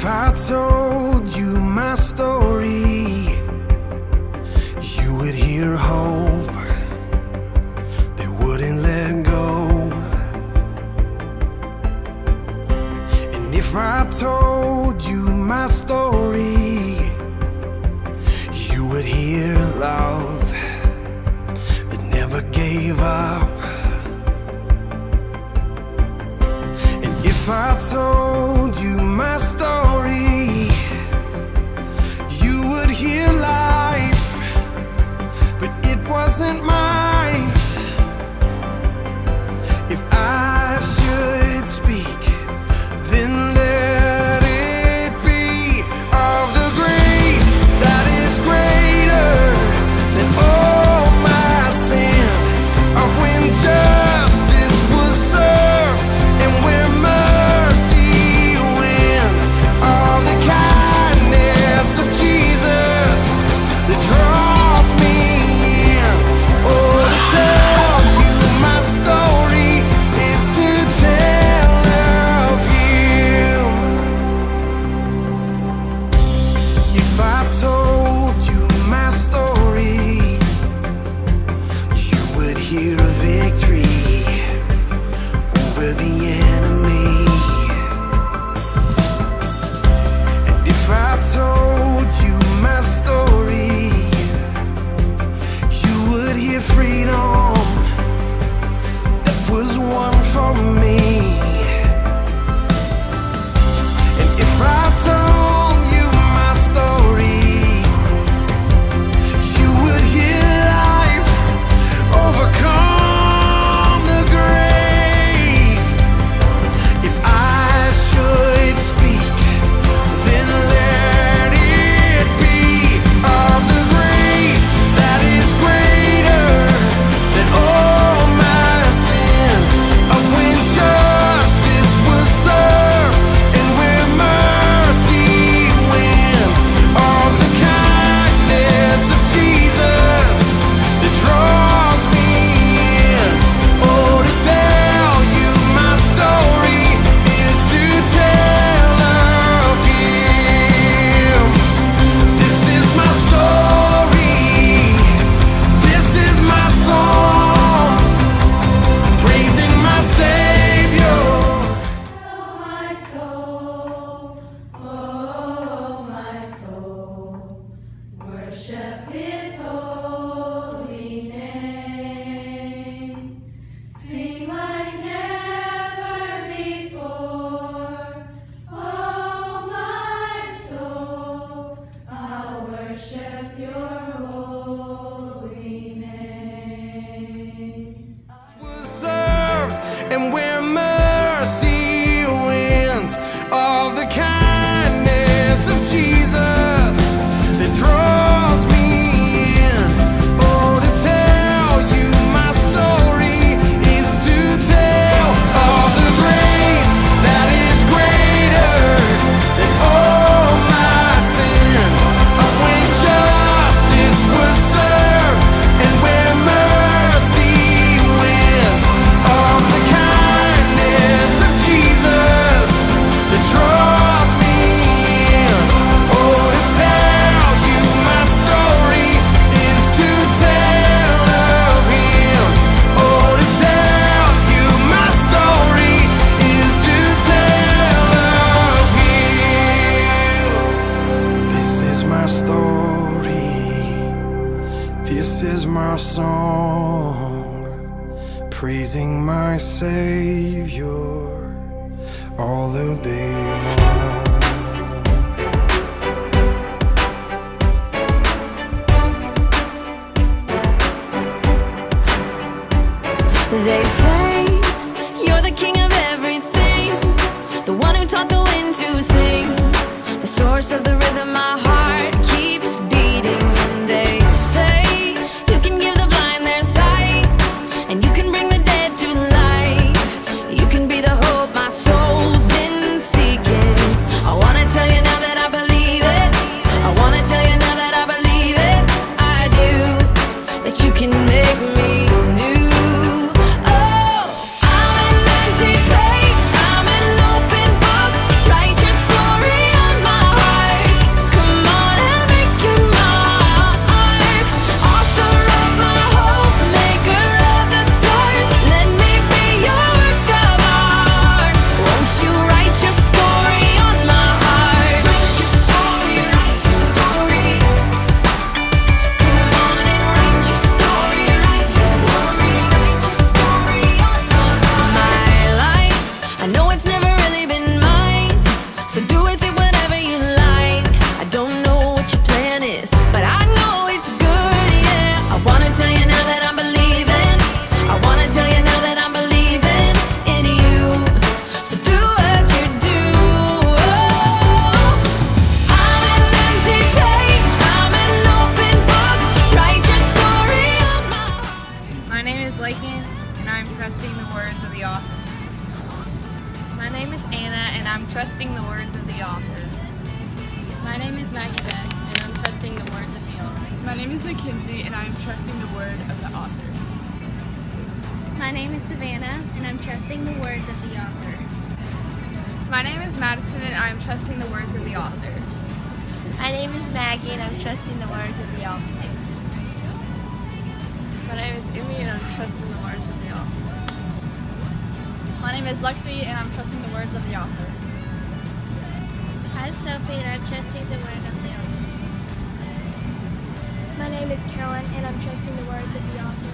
If I told you my story, you would hear hope that wouldn't let go. And if I told you my story, you would hear love that never gave up. And if I told you my story, you would hear life, but it wasn't mine. If I should speak, then let it be of the grace that is greater than all my sin, of when justice was served and where mercy wins, of the kindness of Jesus that draws me in. Oh, to tell you my story is to tell of Him. If I told you my story, you would hear victory over the enemy. And if I told you my story, you would hear freedom that was won for me. And if I told you my story, you would hear life overcome the grave. If I should speak, then let it be of the grace that is greater than all my sin, of when justice was served and where mercy wins, of the kindness of Jesus that draws me in. Oh, to tell you my story is to tell of Him. This is my story, this is my song, praising my Savior. My soul, oh my soul, worship His holy name. Sing like never before, oh my soul, I'll worship Your holy name. Was served and where mercy wins, of the kindness of Jesus that draws me in. Oh, to tell you my story is to tell of the grace that is greater than all my sin, of when justice was served and where mercy wins, of the kindness of Jesus that draws me in. Oh, to tell you my story is to tell of Him. Oh, to tell you my story is to tell of Him. This is my story, this is my song, praising my Savior all the day long. They say you're the king of everything, the one who taught the wind to sing, the source of the rhythm my heart keeps beating. And they say you can give the blind their sight, and you can bring the dead to life. You can be the hope my soul's been seeking. I wanna tell you now that I believe it. I wanna tell you now that I believe it. I do, that you can make me new. I'm an empty page, I'm an open book. Write your story on author. My name is Maggie Beck, and I'm trusting the words of the author. My name is Mackenzie, and I am trusting the word of the author. My name is Savannah, and I'm trusting the words of the author. My name is Madison, and I am trusting the words of the author. My name is Maggie, and I'm trusting the words of the author. My name is Emmy, and I'm trusting the words of the author. My name is Lexi, and I'm trusting the words of the author. I'm Sophie, and I'm trusting the words of the author. My name is Carolyn, and I'm trusting the words of the author.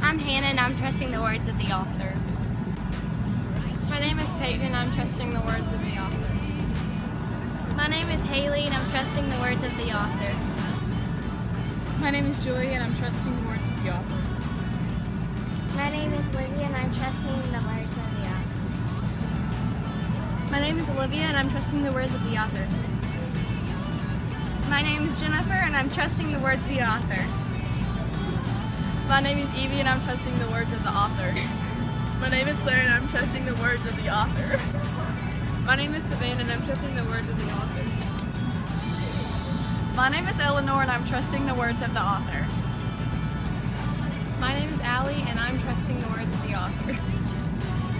I'm Hannah, and I'm trusting the words of the author. My name is Peyton, and I'm trusting the words of the author. My name is Haley, and I'm trusting the words of the author. My name is Julie, and I'm trusting the words of the author. My name is Livia, and I'm trusting the words of the author. My name is Olivia, and I'm trusting the words of the author. My name is Jennifer, and I'm trusting the words of the author. My name is Evie, and I'm trusting the words of the author. My name is Claire, and I'm trusting the words of the author. My name is Savannah, and I'm trusting the words of the author. My name is Eleanor, and I'm trusting the words of the author. My name is Allie, and I'm trusting the words of the author.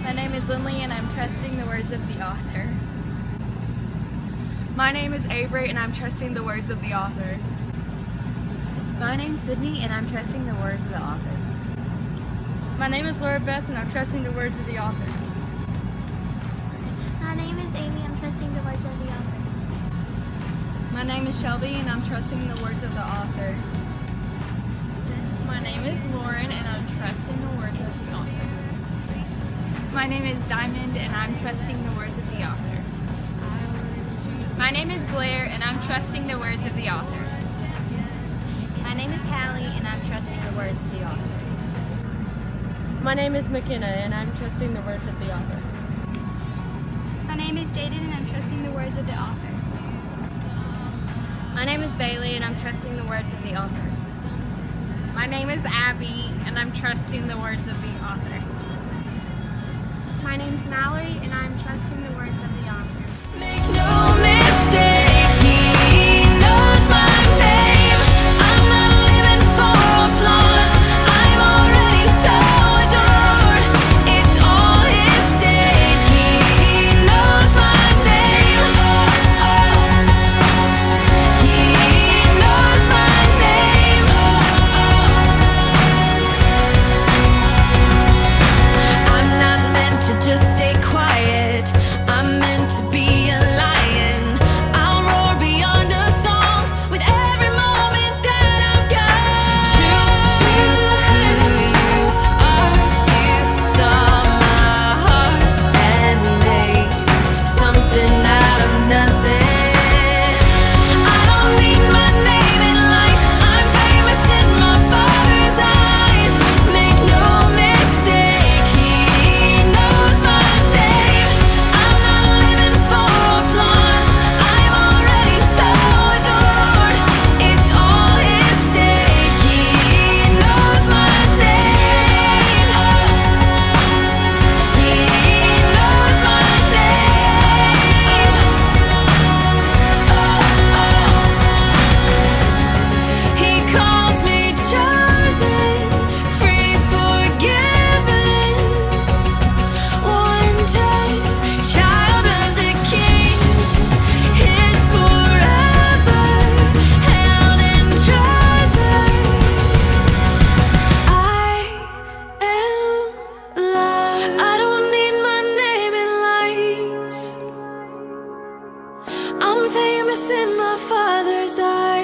My name is Lindley, and I'm trusting the words of the author. My name is Avery, and I'm trusting the words of the author. My name's Sydney, and I'm trusting the words of the author. My name is Laura Beth, and I'm trusting the words of the author. My name is Amy, I'm trusting the words of the author. My name is Shelby, and I'm trusting the words of the author. My name is Lauren, and I'm trusting the words of the author. My name is Diamond, and I'm trusting the words of the author. My name is Blair, and I'm trusting the words of the author. My name is Hallie, and I'm trusting the words of the author. My name is McKenna, and I'm trusting the words of the author. My name is Jaden, and I'm trusting the words of the author. My name is Bailey, and I'm trusting the words of the author. My name is Abby, and I'm trusting the words of the author. My name is Mallory, and I'm trusting the words of the author. Make no mistake, he knows my name. I'm not living for applause. I'm already so adored. It's all his stage. He knows my name. He knows my name. I'm not meant to just stay quiet. I'm meant to be a lion. I'll roar beyond a song with every moment that I've got. True to who you are, you saw my heart and made something out of nothing. I don't need my name in lights. I'm famous in my Father's eyes. Make no mistake, he knows my name. I'm not living for applause. I'm already so adored. It's all his stage. He knows my name. He knows my name. He calls me chosen, free, forgiven. One day, child of the King, his forever, held in treasure. I am loved. I don't need my name in lights. I'm famous in my Father's eyes.